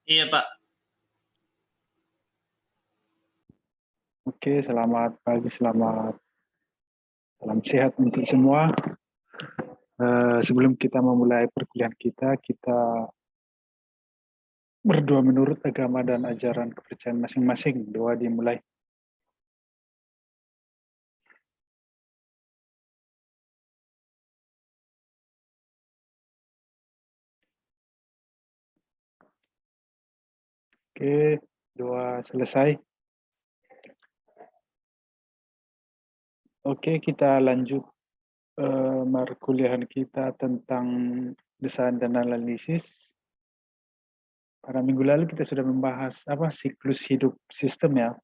Iya, Pak. Oke, selamat pagi, salam sehat untuk semua. Sebelum kita memulai perkuliahan kita berdoa menurut agama dan ajaran kepercayaan masing-masing. Doa dimulai. Oke, doa selesai. Oke, kita lanjut perkuliahan kita tentang desain dan analisis. Pada minggu lalu kita sudah membahas siklus hidup sistem ya.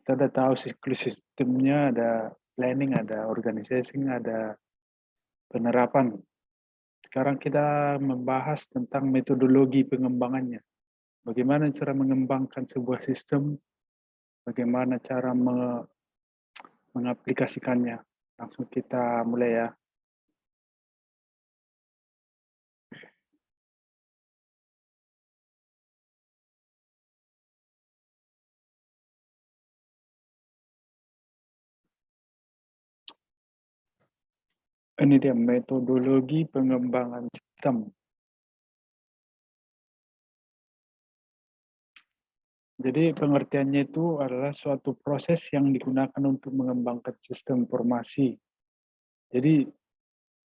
Kita sudah tahu siklus sistemnya ada planning, ada organizing, ada penerapan. Sekarang kita membahas tentang metodologi pengembangannya. Bagaimana cara mengembangkan sebuah sistem, bagaimana cara mengaplikasikannya. Langsung kita mulai ya. Ini dia metodologi pengembangan sistem. Jadi pengertiannya itu adalah suatu proses yang digunakan untuk mengembangkan sistem informasi. Jadi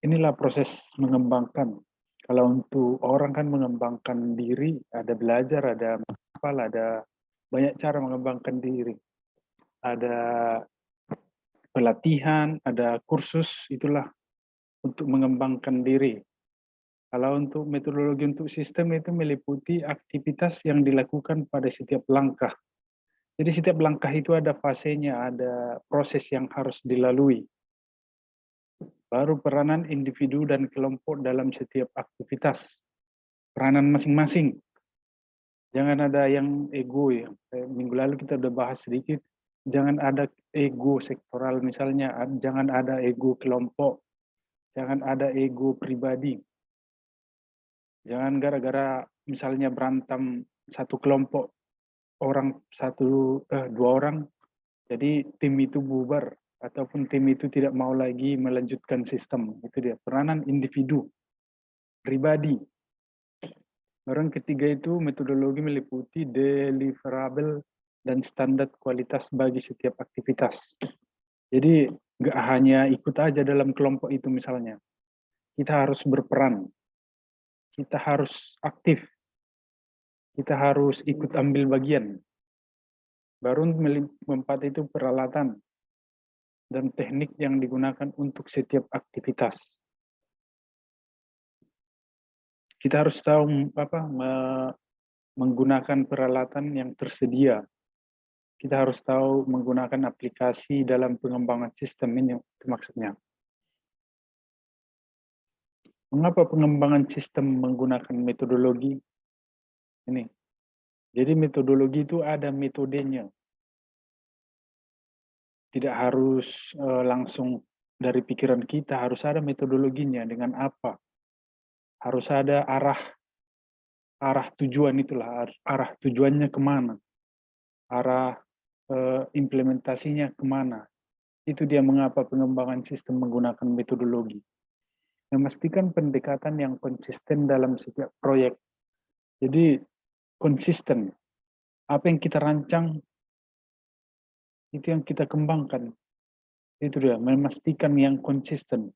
inilah proses mengembangkan. Kalau untuk orang kan mengembangkan diri, ada belajar, ada menghafal, ada banyak cara mengembangkan diri. Ada pelatihan, ada kursus, itulah untuk mengembangkan diri. Kalau untuk metodologi untuk sistem itu meliputi aktivitas yang dilakukan pada setiap langkah. Jadi setiap langkah itu ada fasenya, ada proses yang harus dilalui. Baru peranan individu dan kelompok dalam setiap aktivitas. Peranan masing-masing. Jangan ada yang ego ya. Minggu lalu kita udah bahas sedikit. Jangan ada ego sektoral misalnya. Jangan ada ego kelompok. Jangan ada ego pribadi. Jangan gara-gara misalnya berantem satu kelompok dua orang, jadi tim itu bubar ataupun tim itu tidak mau lagi melanjutkan sistem. Itu dia peranan individu, pribadi. Orang ketiga itu metodologi meliputi deliverable dan standar kualitas bagi setiap aktivitas. Jadi nggak hanya ikut aja dalam kelompok itu misalnya. Kita harus berperan. Kita harus aktif. Kita harus ikut ambil bagian. Baru empat itu peralatan dan teknik yang digunakan untuk setiap aktivitas. Kita harus tahu menggunakan peralatan yang tersedia. Kita harus tahu menggunakan aplikasi dalam pengembangan sistem ini maksudnya. Mengapa pengembangan sistem menggunakan metodologi? Ini. Jadi metodologi itu ada metodenya. Tidak harus langsung dari pikiran kita, harus ada metodologinya dengan apa? Harus ada arah tujuan itulah, arah tujuannya kemana? Arah implementasinya kemana? Itu dia mengapa pengembangan sistem menggunakan metodologi. Memastikan pendekatan yang konsisten dalam setiap proyek. Jadi konsisten. Apa yang kita rancang, itu yang kita kembangkan. Itu dia, memastikan yang konsisten.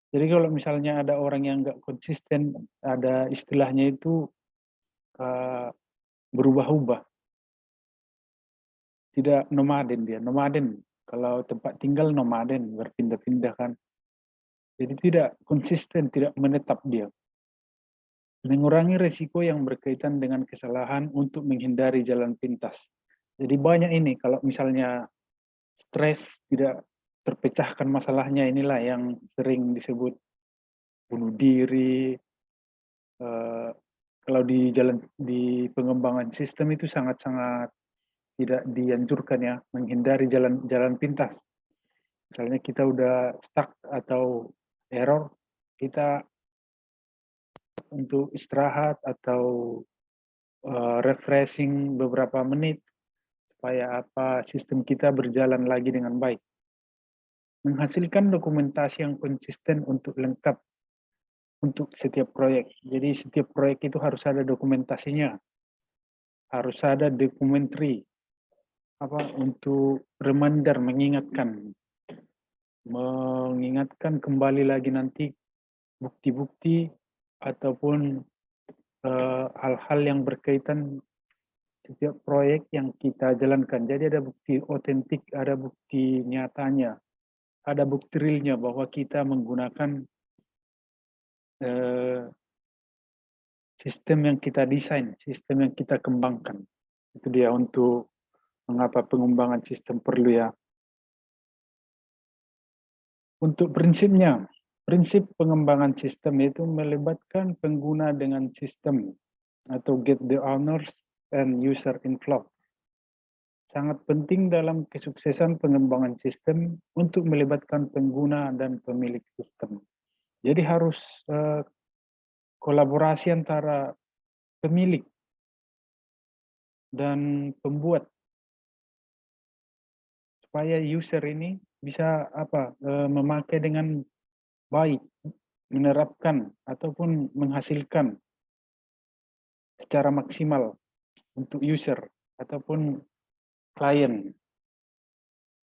Jadi kalau misalnya ada orang yang nggak konsisten, ada istilahnya itu berubah-ubah. Tidak nomaden dia, nomaden. Kalau tempat tinggal nomaden, berpindah-pindah kan. Jadi tidak konsisten, tidak menetap dia. Mengurangi resiko yang berkaitan dengan kesalahan untuk menghindari jalan pintas. Jadi banyak ini, kalau misalnya stres, tidak terpecahkan masalahnya, inilah yang sering disebut bunuh diri. Kalau di pengembangan sistem itu sangat-sangat tidak dianjurkan ya, menghindari jalan pintas. Misalnya kita udah stuck atau error, kita untuk istirahat atau refreshing beberapa menit supaya sistem kita berjalan lagi dengan baik. Menghasilkan dokumentasi yang konsisten untuk lengkap untuk setiap proyek. Jadi setiap proyek itu harus ada dokumentasinya, harus ada documentary untuk reminder, mengingatkan kembali lagi nanti bukti-bukti ataupun hal-hal yang berkaitan setiap proyek yang kita jalankan. Jadi ada bukti otentik, ada bukti nyatanya, ada bukti realnya bahwa kita menggunakan sistem yang kita desain, sistem yang kita kembangkan. Itu dia untuk mengapa pengembangan sistem perlu ya. Untuk prinsipnya, prinsip pengembangan sistem itu melibatkan pengguna dengan sistem atau get the owners and user involved. Sangat penting dalam kesuksesan pengembangan sistem untuk melibatkan pengguna dan pemilik sistem. Jadi harus kolaborasi antara pemilik dan pembuat supaya user ini bisa memakai dengan baik, menerapkan ataupun menghasilkan secara maksimal untuk user ataupun klien.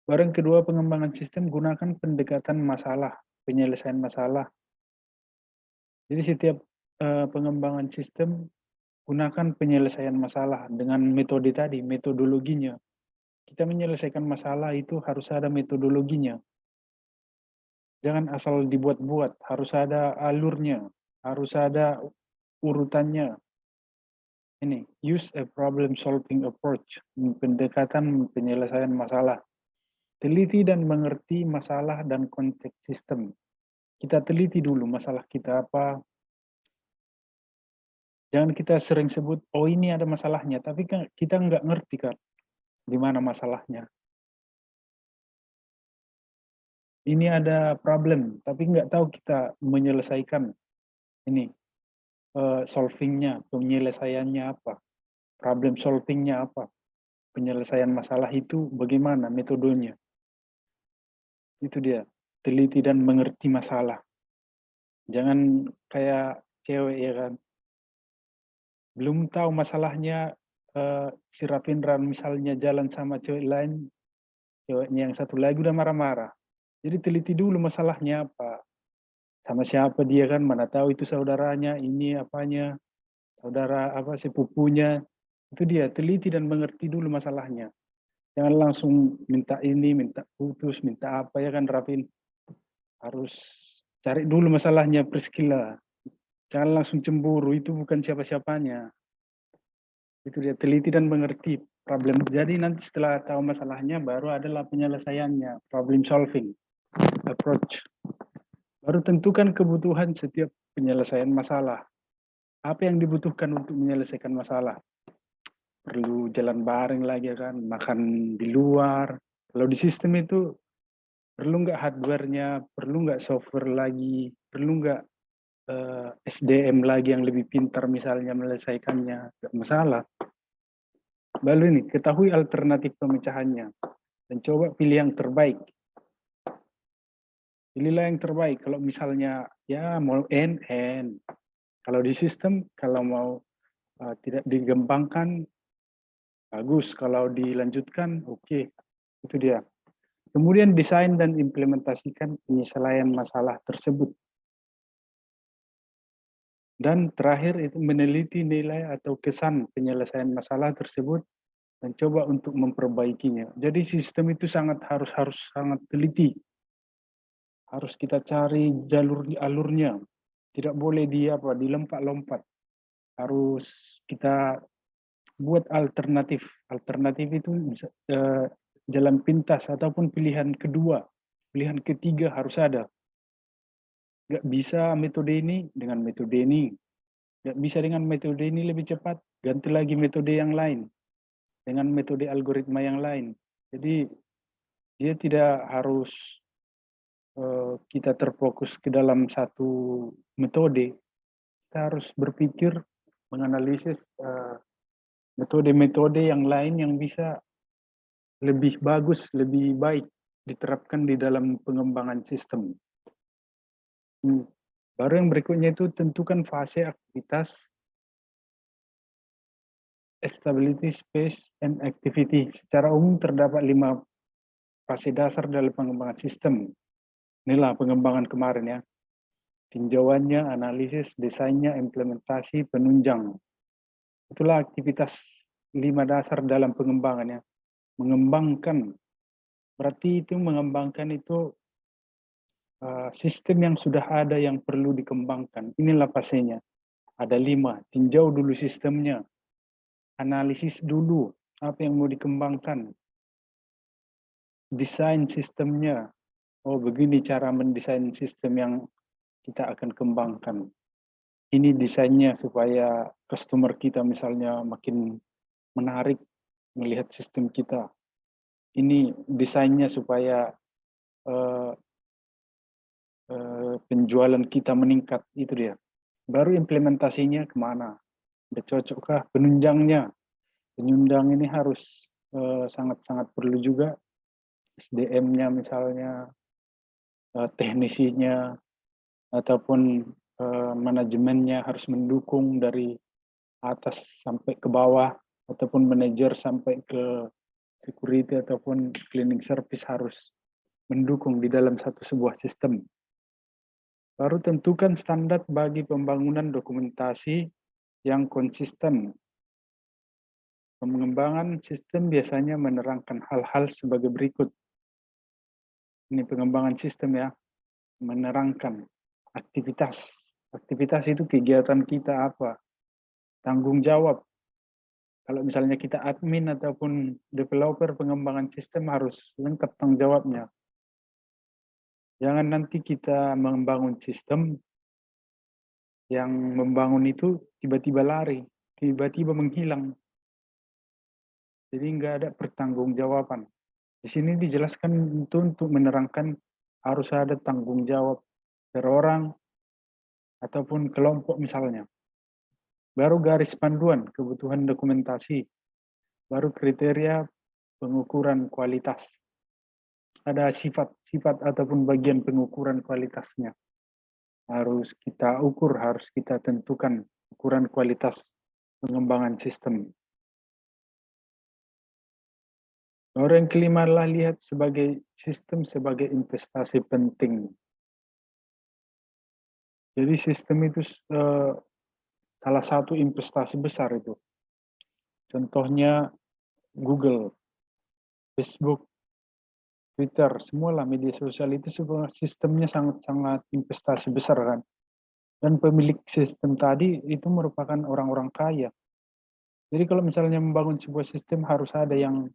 Barang kedua, pengembangan sistem gunakan pendekatan masalah, penyelesaian masalah. Jadi setiap pengembangan sistem gunakan penyelesaian masalah dengan metode tadi, metodologinya. Kita menyelesaikan masalah itu harus ada metodologinya. Jangan asal dibuat-buat, harus ada alurnya, harus ada urutannya. Ini, use a problem solving approach, pendekatan penyelesaian masalah. Teliti dan mengerti masalah dan konteks sistem. Kita teliti dulu masalah kita apa. Jangan kita sering sebut, oh ini ada masalahnya, tapi kan kita nggak ngerti kan di mana masalahnya. Ini ada problem, tapi nggak tahu kita menyelesaikan ini solvingnya, penyelesaiannya apa, problem solvingnya apa, penyelesaian masalah itu bagaimana metodenya. Itu dia, teliti dan mengerti masalah. Jangan kayak cewek ya kan, belum tahu masalahnya, si Rafindra misalnya jalan sama cewek lain, ceweknya yang satu lagi udah marah-marah. Jadi teliti dulu masalahnya apa, sama siapa dia kan, mana tahu itu saudaranya, ini apanya, saudara sepupunya. Itu dia, teliti dan mengerti dulu masalahnya. Jangan langsung minta ini, minta putus, minta apa ya kan Rafin. Harus cari dulu masalahnya, Priscilla. Jangan langsung cemburu, itu bukan siapa-siapanya. Itu dia, teliti dan mengerti problem. Jadi nanti setelah tahu masalahnya, baru adalah penyelesaiannya, problem solving approach. Baru tentukan kebutuhan setiap penyelesaian masalah. Apa yang dibutuhkan untuk menyelesaikan masalah? Perlu jalan bareng lagi kan, makan di luar. Kalau di sistem itu, perlu nggak hardware-nya, perlu nggak software lagi, perlu nggak SDM lagi yang lebih pintar misalnya menyelesaikannya, nggak masalah. Lalu ini, ketahui alternatif pemecahannya, dan coba pilih yang terbaik. Pilihlah yang terbaik. Kalau misalnya ya mau N. Kalau di sistem, kalau mau tidak digembangkan, bagus. Kalau dilanjutkan, oke. Itu dia. Kemudian desain dan implementasikan penyelesaian masalah tersebut. Dan terakhir itu meneliti nilai atau kesan penyelesaian masalah tersebut dan coba untuk memperbaikinya. Jadi sistem itu harus sangat teliti. Harus kita cari alurnya. Tidak boleh dilompat-lompat. Harus kita buat alternatif. Alternatif itu jalan pintas ataupun pilihan kedua. Pilihan ketiga harus ada. Nggak bisa metode ini dengan metode ini. Nggak bisa dengan metode ini lebih cepat, ganti lagi metode yang lain. Dengan metode algoritma yang lain. Jadi dia tidak harus kita terfokus ke dalam satu metode. Kita harus berpikir, menganalisis metode-metode yang lain yang bisa lebih bagus, lebih baik diterapkan di dalam pengembangan sistem. Baru yang berikutnya itu tentukan fase aktivitas, stability, space, and activity. Secara umum terdapat 5 fase dasar dalam pengembangan sistem. Inilah pengembangan kemarin ya. Tinjauannya, analisis, desainnya, implementasi, penunjang. Itulah aktivitas 5 dasar dalam pengembangannya. Mengembangkan, berarti itu mengembangkan itu sistem yang sudah ada yang perlu dikembangkan. Inilah fasenya. Ada 5, tinjau dulu sistemnya. Analisis dulu apa yang mau dikembangkan. Desain sistemnya. Oh, begini cara mendesain sistem yang kita akan kembangkan. Ini desainnya supaya customer kita misalnya makin menarik melihat sistem kita. Ini desainnya supaya penjualan kita meningkat, itu dia. Baru implementasinya kemana? Udah cocokkah? Penunjangnya. Penunjang ini harus sangat-sangat perlu juga. SDM-nya misalnya, teknisinya, ataupun manajemennya harus mendukung dari atas sampai ke bawah, ataupun manajer sampai ke security ataupun cleaning service harus mendukung di dalam sebuah sistem. Baru tentukan standar bagi pembangunan dokumentasi yang konsisten. Pengembangan sistem biasanya menerangkan hal-hal sebagai berikut. Ini pengembangan sistem ya, menerangkan aktivitas. Aktivitas itu kegiatan kita apa? Tanggung jawab. Kalau misalnya kita admin ataupun developer pengembangan sistem harus lengkap tanggung jawabnya. Jangan nanti kita membangun sistem yang membangun itu tiba-tiba lari, tiba-tiba menghilang. Jadi nggak ada pertanggungjawaban. Di sini dijelaskan itu untuk menerangkan harus ada tanggung jawab per orang ataupun kelompok misalnya. Baru garis panduan kebutuhan dokumentasi. Baru kriteria pengukuran kualitas. Ada sifat-sifat ataupun bagian pengukuran kualitasnya. Harus kita ukur, harus kita tentukan ukuran kualitas pengembangan sistem. Orang kelima adalah lihat sebagai sistem sebagai investasi penting. Jadi sistem itu salah satu investasi besar itu. Contohnya Google, Facebook, Twitter, semualah media sosial itu sebuah sistemnya sangat-sangat investasi besar kan. Dan pemilik sistem tadi itu merupakan orang-orang kaya. Jadi kalau misalnya membangun sebuah sistem harus ada yang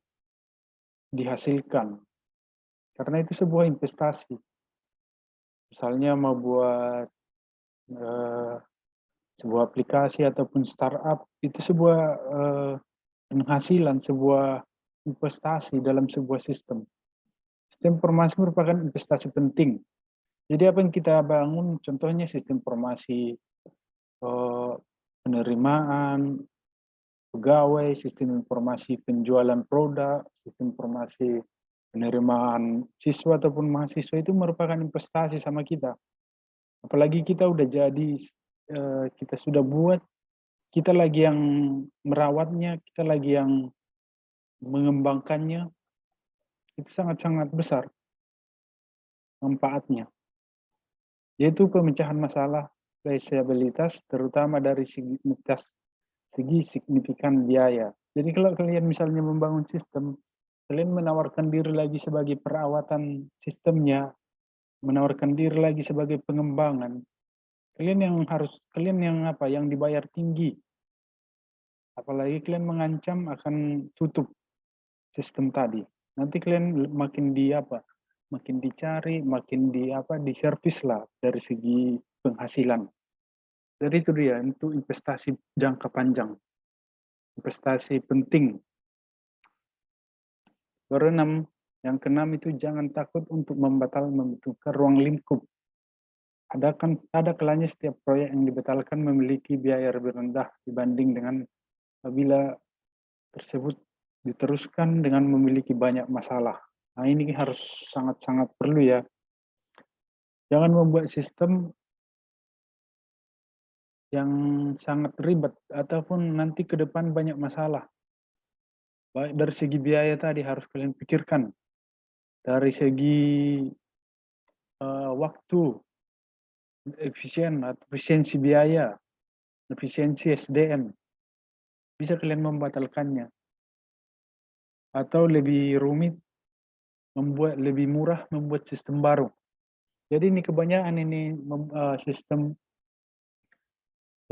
dihasilkan. Karena itu sebuah investasi. Misalnya mau buat sebuah aplikasi ataupun startup, itu sebuah penghasilan, sebuah investasi dalam sebuah sistem. Sistem informasi merupakan investasi penting. Jadi apa yang kita bangun, contohnya sistem informasi penerimaan pegawai, sistem informasi penjualan produk, sistem informasi penerimaan siswa ataupun mahasiswa itu merupakan investasi sama kita. Apalagi kita udah jadi, kita sudah buat, kita lagi yang merawatnya, kita lagi yang mengembangkannya, itu sangat-sangat besar manfaatnya. Yaitu pemecahan masalah fleksibilitas, terutama dari segi signifikan biaya. Jadi kalau kalian misalnya membangun sistem, kalian menawarkan diri lagi sebagai perawatan sistemnya, menawarkan diri lagi sebagai pengembangan. Kalian yang dibayar tinggi. Apalagi kalian mengancam akan tutup sistem tadi. Nanti kalian makin dicari, makin diservis lah dari segi penghasilan. Jadi itu dia, untuk investasi jangka panjang. Investasi penting. Yang keenam itu jangan takut untuk membutuhkan ruang lingkup. Ada kalanya setiap proyek yang dibatalkan memiliki biaya lebih rendah dibanding dengan apabila tersebut diteruskan dengan memiliki banyak masalah. Nah, ini harus sangat-sangat perlu ya. Jangan membuat sistem yang sangat ribet ataupun nanti ke depan banyak masalah. Baik dari segi biaya tadi harus kalian pikirkan, dari segi waktu, efisiensi biaya, efisiensi SDM, bisa kalian membatalkannya. Atau lebih rumit, lebih murah membuat sistem baru. Jadi ini kebanyakan sistem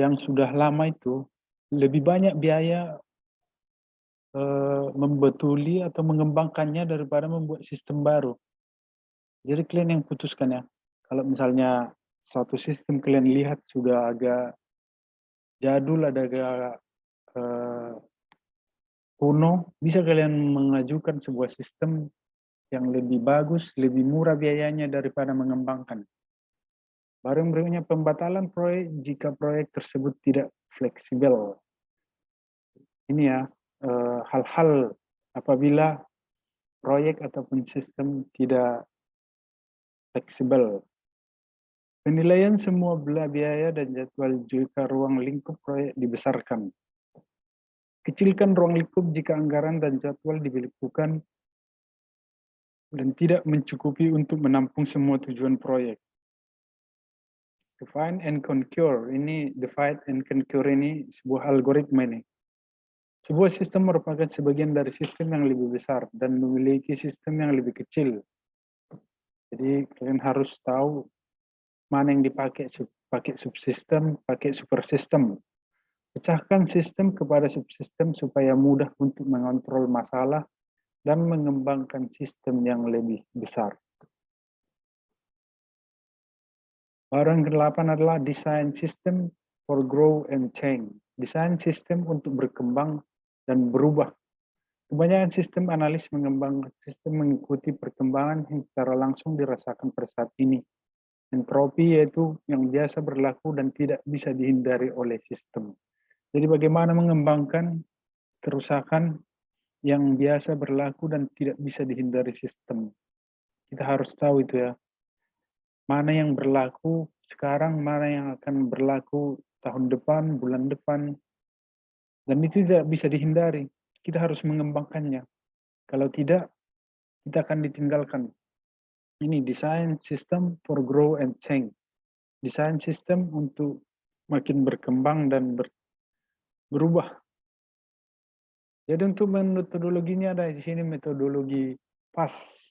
yang sudah lama itu lebih banyak biaya membetuli atau mengembangkannya daripada membuat sistem baru. Jadi kalian yang putuskan ya. Kalau misalnya suatu sistem kalian lihat sudah agak jadul, agak kuno, bisa kalian mengajukan sebuah sistem yang lebih bagus, lebih murah biayanya daripada mengembangkan. Baru yang berikutnya pembatalan proyek jika proyek tersebut tidak fleksibel. Ini ya, hal-hal apabila proyek ataupun sistem tidak fleksibel. Penilaian semua belah biaya dan jadwal jika ruang lingkup proyek dibesarkan. Kecilkan ruang lingkup jika anggaran dan jadwal dibekukan dan tidak mencukupi untuk menampung semua tujuan proyek. Divide and conquer ini sebuah algoritma ini. Sebuah sistem merupakan sebagian dari sistem yang lebih besar dan memiliki sistem yang lebih kecil. Jadi kalian harus tahu mana yang dipakai, pakai subsistem, pakai supersistem. Pecahkan sistem kepada subsistem supaya mudah untuk mengontrol masalah dan mengembangkan sistem yang lebih besar. Yang ke-8 adalah design system for grow and change. Desain sistem untuk berkembang dan berubah. Kebanyakan sistem analis mengembangkan sistem mengikuti perkembangan yang secara langsung dirasakan pada saat ini. Entropi yaitu yang biasa berlaku dan tidak bisa dihindari oleh sistem. Jadi bagaimana mengembangkan kerusakan yang biasa berlaku dan tidak bisa dihindari sistem. Kita harus tahu itu ya. Mana yang berlaku sekarang, mana yang akan berlaku tahun depan, bulan depan. Dan itu tidak bisa dihindari. Kita harus mengembangkannya. Kalau tidak, kita akan ditinggalkan. Ini desain sistem for grow and change. Desain sistem untuk makin berkembang dan berubah. Jadi untuk metodologinya ada di sini metodologi FAST.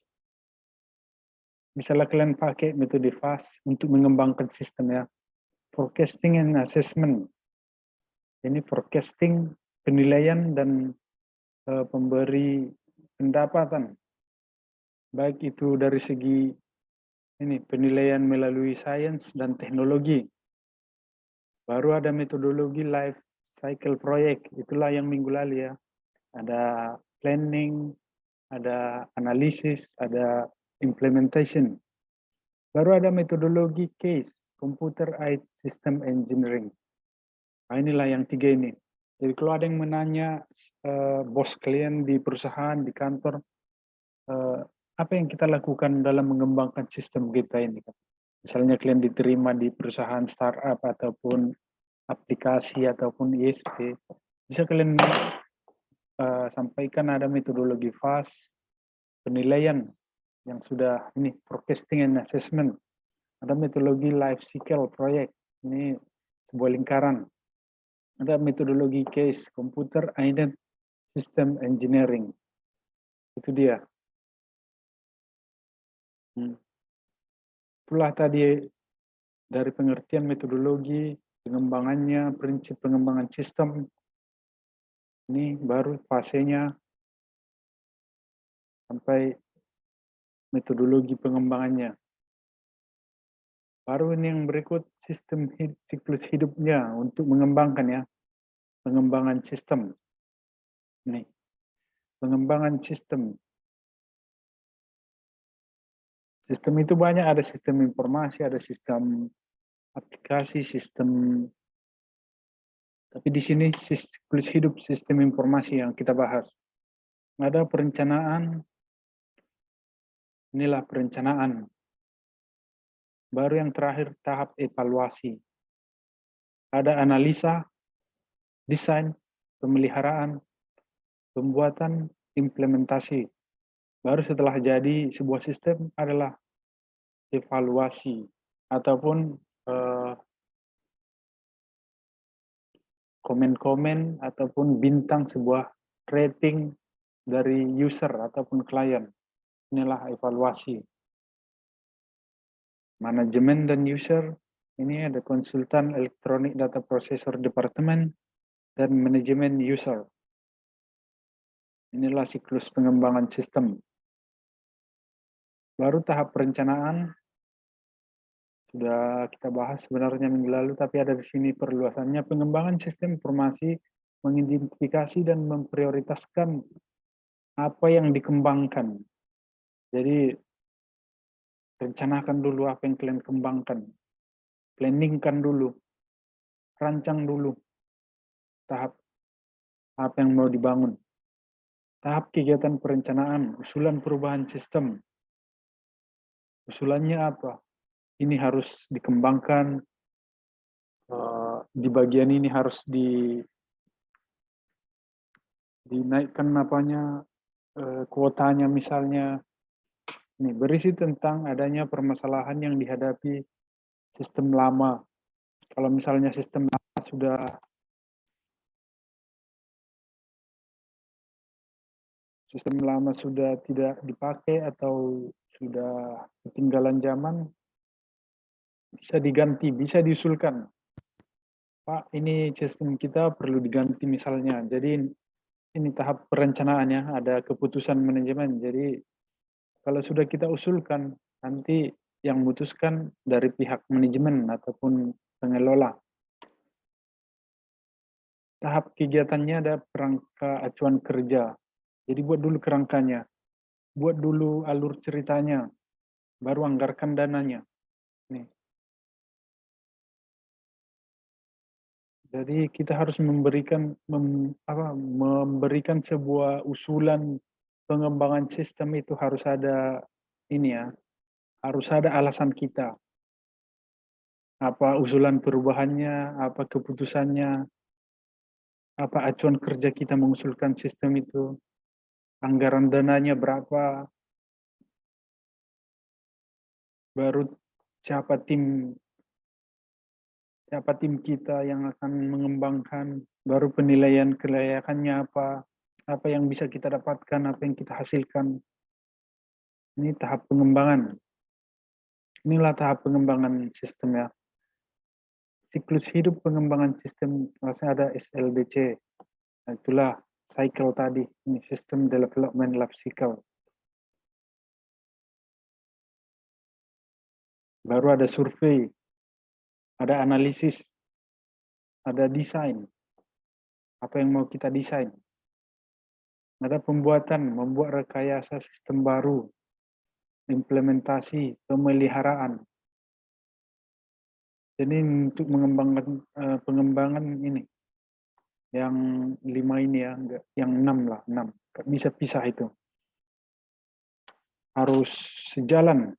Misalnya kalian pakai metode FAST untuk mengembangkan sistem ya. Forecasting and assessment. Ini forecasting, penilaian dan pemberi pendapatan. Baik itu dari segi penilaian melalui sains dan teknologi. Baru ada metodologi life cycle project. Itulah yang minggu lalu ya. Ada planning, ada analisis, ada implementation. Baru ada metodologi case, computer aided system engineering. Nah, inilah yang 3 ini. Jadi kalau ada yang menanya bos kalian di perusahaan, di kantor, apa yang kita lakukan dalam mengembangkan sistem kita ini? Misalnya kalian diterima di perusahaan startup ataupun aplikasi ataupun ISP, bisa kalian sampaikan ada metodologi FAST, penilaian yang sudah forecasting and assessment, ada metodologi life cycle project, ini sebuah lingkaran, ada metodologi case, computer aided system engineering, itu dia. Itulah tadi dari pengertian metodologi, pengembangannya, prinsip pengembangan sistem, ini baru fasenya sampai metodologi pengembangannya. Baru ini yang berikut sistem siklus hidupnya untuk mengembangkan ya. Pengembangan sistem. Ini. Pengembangan sistem. Sistem itu banyak, ada sistem informasi, ada sistem aplikasi, sistem Tapi di sini siklus hidup sistem informasi yang kita bahas. Ada perencanaan, inilah perencanaan. Baru yang terakhir tahap evaluasi. Ada analisa, desain, pemeliharaan, pembuatan, implementasi. Baru setelah jadi sebuah sistem adalah evaluasi ataupun komen-komen ataupun bintang sebuah rating dari user ataupun klien. Inilah evaluasi. Manajemen dan user, ini ada konsultan elektronik data processor departemen dan manajemen user. Inilah siklus pengembangan sistem. Baru tahap perencanaan, sudah kita bahas sebenarnya minggu lalu, tapi ada di sini perluasannya. Pengembangan sistem informasi mengidentifikasi dan memprioritaskan apa yang dikembangkan. Jadi, rencanakan dulu apa yang kalian kembangkan. Planningkan dulu. Rancang dulu tahap apa yang mau dibangun. Tahap kegiatan perencanaan, usulan perubahan sistem. Usulannya apa? Ini harus dikembangkan, di bagian ini harus dinaikkan apanya, kuotanya misalnya. Ini berisi tentang adanya permasalahan yang dihadapi sistem lama. Kalau misalnya sistem lama sudah tidak dipakai atau sudah ketinggalan zaman, bisa diganti, bisa diusulkan. Pak, ini sistem kita perlu diganti misalnya. Jadi ini tahap perencanaannya, ada keputusan manajemen. Jadi kalau sudah kita usulkan, nanti yang memutuskan dari pihak manajemen ataupun pengelola. Tahap kegiatannya ada kerangka acuan kerja. Jadi buat dulu kerangkanya, buat dulu alur ceritanya, baru anggarkan dananya. Nih. Jadi kita harus memberikan sebuah usulan pengembangan sistem itu harus ada ini ya, harus ada alasan kita. Apa usulan perubahannya, apa keputusannya, apa acuan kerja kita mengusulkan sistem itu, anggaran dananya berapa, baru siapa tim kita yang akan mengembangkan, baru penilaian kelayakannya apa yang bisa kita dapatkan, apa yang kita hasilkan. Ini tahap pengembangan. Inilah tahap pengembangan sistem ya. Siklus hidup pengembangan sistem, masih ada SLDC. Nah, itulah cycle tadi, ini System Development Life Cycle. Baru ada survei, ada analisis, ada desain. Apa yang mau kita desain? Ada pembuatan, membuat rekayasa sistem baru, implementasi, pemeliharaan. Jadi untuk mengembangkan pengembangan ini, yang 5 ini ya, yang 6 lah, 6. Gak bisa pisah itu. Harus sejalan,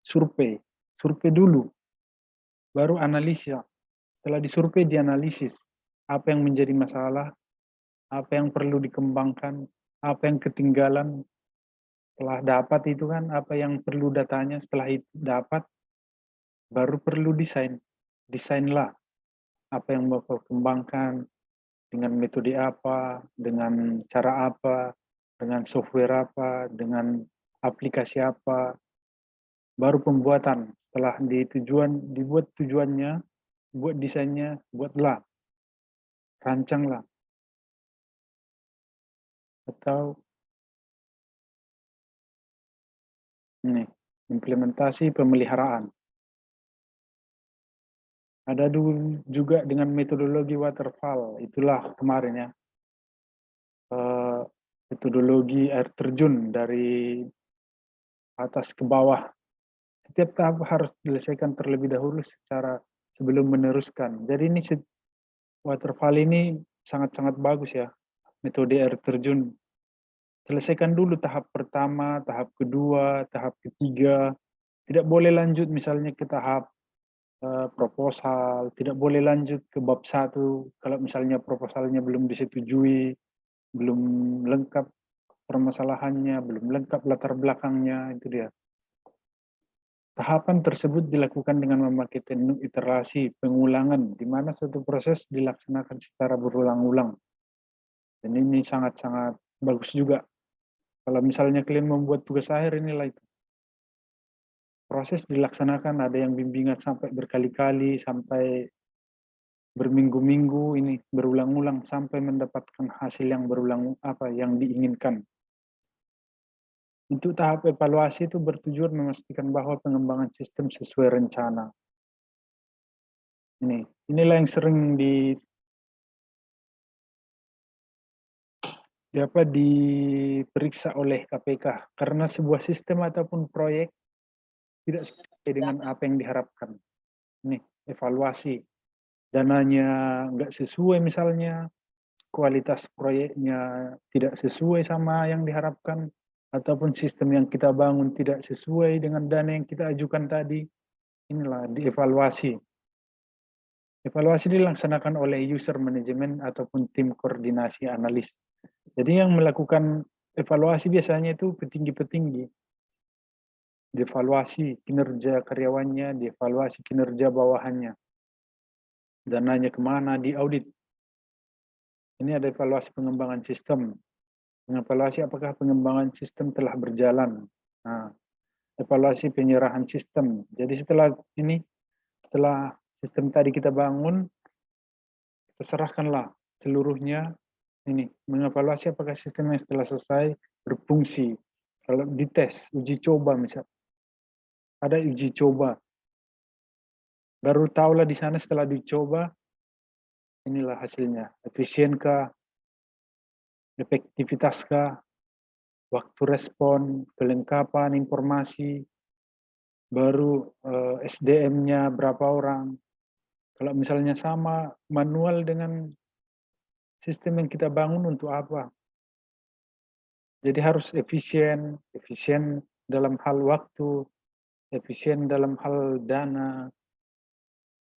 survei dulu, baru analisa. Setelah disurvei, dianalisis. Apa yang menjadi masalah, apa yang perlu dikembangkan, apa yang ketinggalan. Setelah dapat itu kan, apa yang perlu datanya, setelah itu dapat, baru perlu desain. Desainlah apa yang mau kau kembangkan, dengan metode apa, dengan cara apa, dengan software apa, dengan aplikasi apa, baru pembuatan. Setelah dibuat tujuannya, buat desainnya, buatlah, rancanglah. Atau ini, implementasi pemeliharaan. Ada juga dengan metodologi waterfall, itulah kemarin ya. Metodologi air terjun dari atas ke bawah. Setiap tahap harus diselesaikan terlebih dahulu sebelum meneruskan. Jadi ini waterfall ini sangat-sangat bagus ya, metode air terjun. Selesaikan dulu tahap pertama, tahap kedua, tahap ketiga. Tidak boleh lanjut misalnya ke tahap proposal, tidak boleh lanjut ke bab satu kalau misalnya proposalnya belum disetujui, belum lengkap permasalahannya, belum lengkap latar belakangnya, itu dia. Tahapan tersebut dilakukan dengan memakai teknik iterasi pengulangan, di mana suatu proses dilaksanakan secara berulang-ulang. Dan ini sangat-sangat bagus juga. Kalau misalnya kalian membuat tugas akhir, inilah itu. Proses dilaksanakan, ada yang bimbingan sampai berkali-kali, sampai berminggu-minggu, ini berulang-ulang sampai mendapatkan hasil yang berulang apa yang diinginkan. Untuk tahap evaluasi itu bertujuan memastikan bahwa pengembangan sistem sesuai rencana. Inilah yang sering diperiksa oleh KPK karena sebuah sistem ataupun proyek tidak sesuai dengan apa yang diharapkan. Ini evaluasi, dananya nggak sesuai misalnya, kualitas proyeknya tidak sesuai sama yang diharapkan, ataupun sistem yang kita bangun tidak sesuai dengan dana yang kita ajukan tadi, inilah dievaluasi. Evaluasi dilaksanakan oleh user management ataupun tim koordinasi analis. Jadi yang melakukan evaluasi biasanya itu petinggi-petinggi. Dievaluasi kinerja karyawannya, dievaluasi kinerja bawahannya. Dananya kemana, diaudit. Ini ada evaluasi pengembangan sistem. Mengevaluasi apakah pengembangan sistem telah berjalan. Nah, evaluasi penyerahan sistem. Jadi setelah sistem tadi kita bangun, kita serahkanlah seluruhnya ini, mengevaluasi apakah sistem yang setelah selesai berfungsi. Kalau dites, uji coba misal, ada uji coba. Baru tahulah di sana setelah dicoba, inilah hasilnya. Efisienkah, efektivitas waktu respon, kelengkapan informasi, baru SDM-nya berapa orang. Kalau misalnya sama manual dengan sistem yang kita bangun untuk apa? Jadi harus efisien dalam hal waktu, efisien dalam hal dana.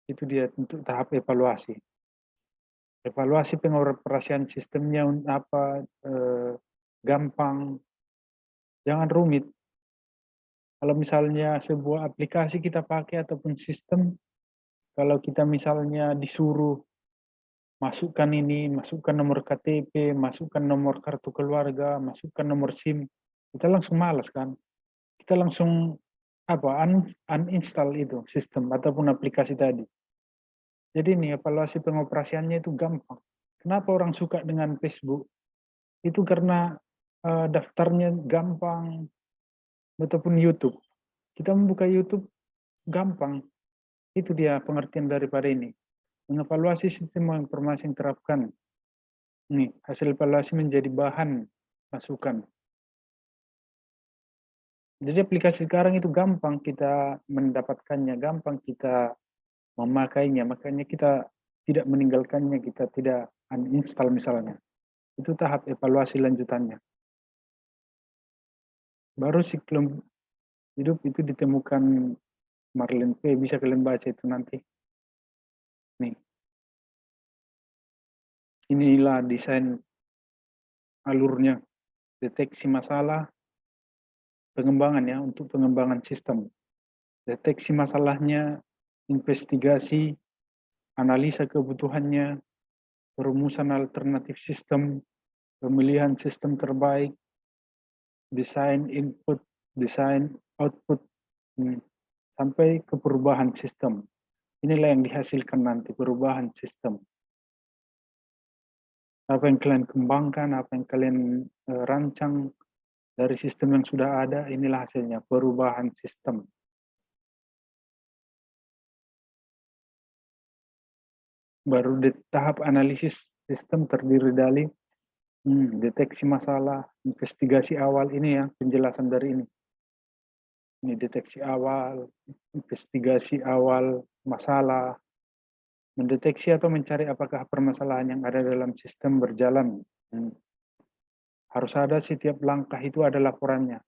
Itu dia untuk tahap evaluasi. Evaluasi pengoperasian sistemnya apa, gampang, jangan rumit. Kalau misalnya sebuah aplikasi kita pakai ataupun sistem, kalau kita misalnya disuruh masukkan ini, masukkan nomor KTP, masukkan nomor kartu keluarga, masukkan nomor SIM, kita langsung malas kan. Kita langsung uninstall itu sistem ataupun aplikasi tadi. Jadi ini evaluasi pengoperasiannya itu gampang. Kenapa orang suka dengan Facebook? Itu karena daftarnya gampang, ataupun YouTube. Kita membuka YouTube gampang. Itu dia pengertian daripada ini. Mengevaluasi sistem informasi yang diterapkan. Ini hasil evaluasi menjadi bahan masukan. Jadi aplikasi sekarang itu gampang kita mendapatkannya, gampang kita memakainya, makanya kita tidak meninggalkannya, kita tidak uninstall misalnya. Itu tahap evaluasi lanjutannya. Baru siklus hidup itu ditemukan Marlene P. Bisa kalian baca itu nanti. Nih. Inilah desain alurnya. Deteksi masalah, pengembangan ya, untuk pengembangan sistem. Deteksi masalahnya, investigasi, analisa kebutuhannya, perumusan alternatif sistem, pemilihan sistem terbaik, desain input, desain output, sampai ke perubahan sistem. Inilah yang dihasilkan nanti, perubahan sistem. Apa yang kalian kembangkan, apa yang kalian rancang dari sistem yang sudah ada, inilah hasilnya, perubahan sistem. Baru di tahap analisis sistem terdiri dari deteksi masalah, investigasi awal, ini ya penjelasan dari ini. Ini deteksi awal, investigasi awal masalah, mendeteksi atau mencari apakah permasalahan yang ada dalam sistem berjalan. Harus ada setiap langkah itu ada laporannya.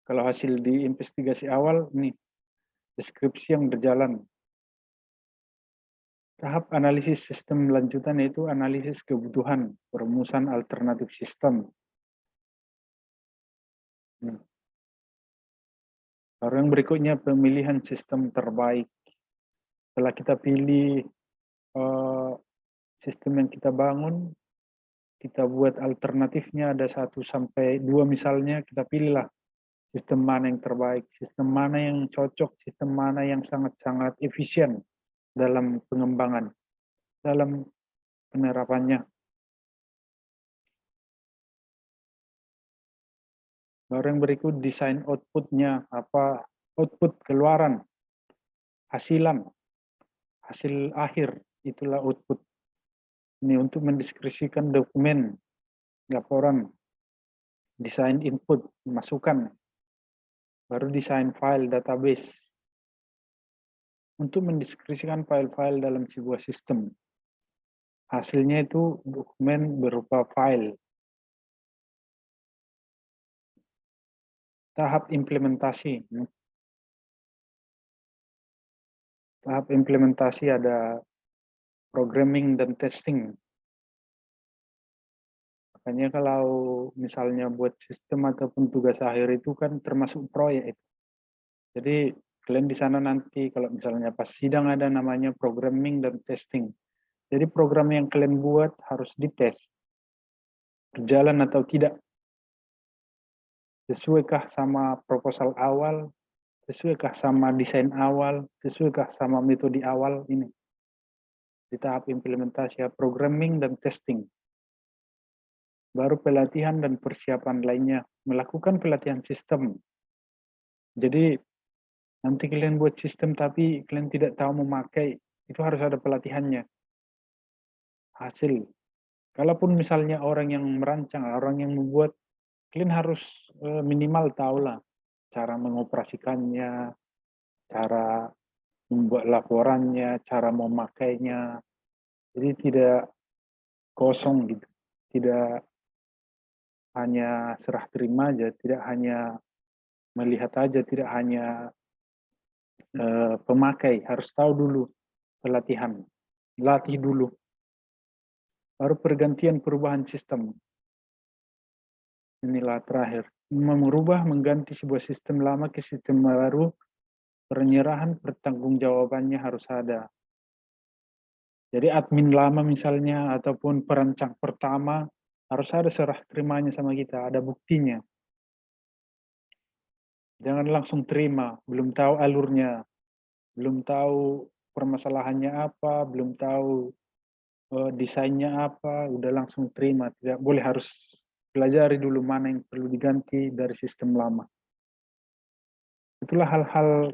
Kalau hasil di investigasi awal, nih, deskripsi yang berjalan. Tahap analisis sistem lanjutan yaitu analisis kebutuhan, perumusan alternatif sistem. Lalu yang berikutnya pemilihan sistem terbaik. Setelah kita pilih sistem yang kita bangun, kita buat alternatifnya ada 1 sampai 2 misalnya, kita pilihlah sistem mana yang terbaik, sistem mana yang cocok, sistem mana yang sangat-sangat efisien dalam pengembangan, dalam penerapannya. Baru yang berikut desain outputnya, apa output keluaran, hasil akhir, itulah output. Ini untuk mendeskripsikan dokumen, laporan, desain input, masukan, baru desain file database. Untuk mendeskripsikan file-file dalam sebuah sistem. Hasilnya itu dokumen berupa file. Tahap implementasi. Tahap implementasi ada programming dan testing. Makanya kalau misalnya buat sistem ataupun tugas akhir itu kan termasuk proyek. Jadi kalian di sana nanti kalau misalnya pas sidang ada namanya programming dan testing. Jadi program yang kalian buat harus dites. Berjalan atau tidak. Sesuaikah sama proposal awal, sesuaikah sama desain awal, sesuaikah sama metode awal ini. Di tahap implementasi programming dan testing. Baru pelatihan dan persiapan lainnya. Melakukan pelatihan sistem. Jadi nanti kalian buat sistem tapi kalian tidak tahu memakai, itu harus ada pelatihannya. Hasil. Kalaupun misalnya orang yang merancang, orang yang membuat, kalian harus minimal tahulah cara mengoperasikannya, cara membuat laporannya, cara memakainya. Jadi tidak kosong gitu. Tidak hanya serah terima aja, tidak hanya melihat aja, tidak hanya pemakai, harus tahu dulu pelatihan, latih dulu. Baru pergantian perubahan sistem. Inilah terakhir. Merubah, mengganti sebuah sistem lama ke sistem baru, penyerahan pertanggungjawabannya harus ada. Jadi admin lama misalnya, ataupun perancang pertama, harus ada serah terimanya sama kita, ada buktinya. Jangan langsung terima, belum tahu alurnya, belum tahu permasalahannya apa, belum tahu desainnya apa, udah langsung terima. Tidak boleh, harus pelajari dulu mana yang perlu diganti dari sistem lama. Itulah hal-hal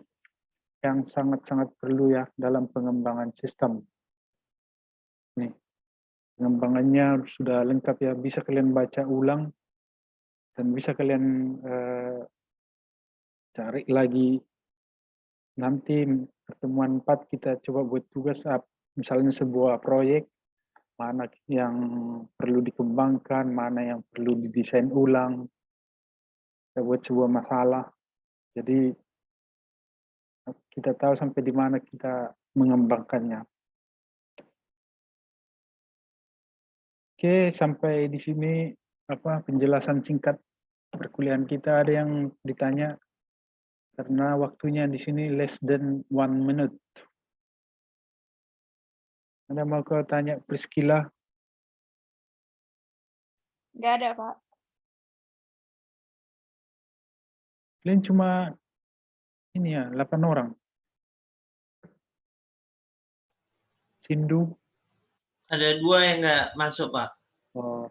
yang sangat-sangat perlu ya dalam pengembangan sistem. Nih, pengembangannya sudah lengkap ya, bisa kalian baca ulang dan bisa kalian cari lagi. Nanti pertemuan 4 kita coba buat tugas, misalnya sebuah proyek, mana yang perlu dikembangkan, mana yang perlu didesain ulang, kita buat sebuah masalah. Jadi kita tahu sampai di mana kita mengembangkannya. Oke, sampai di sini penjelasan singkat perkuliahan kita. Ada yang ditanya karena waktunya di sini less than 1 minute. Ada mau ke tanya Priscilla? Nggak ada, Pak. Kalian cuma ini ya, 8 orang. Sindu. Ada 2 yang nggak masuk, Pak. Oh,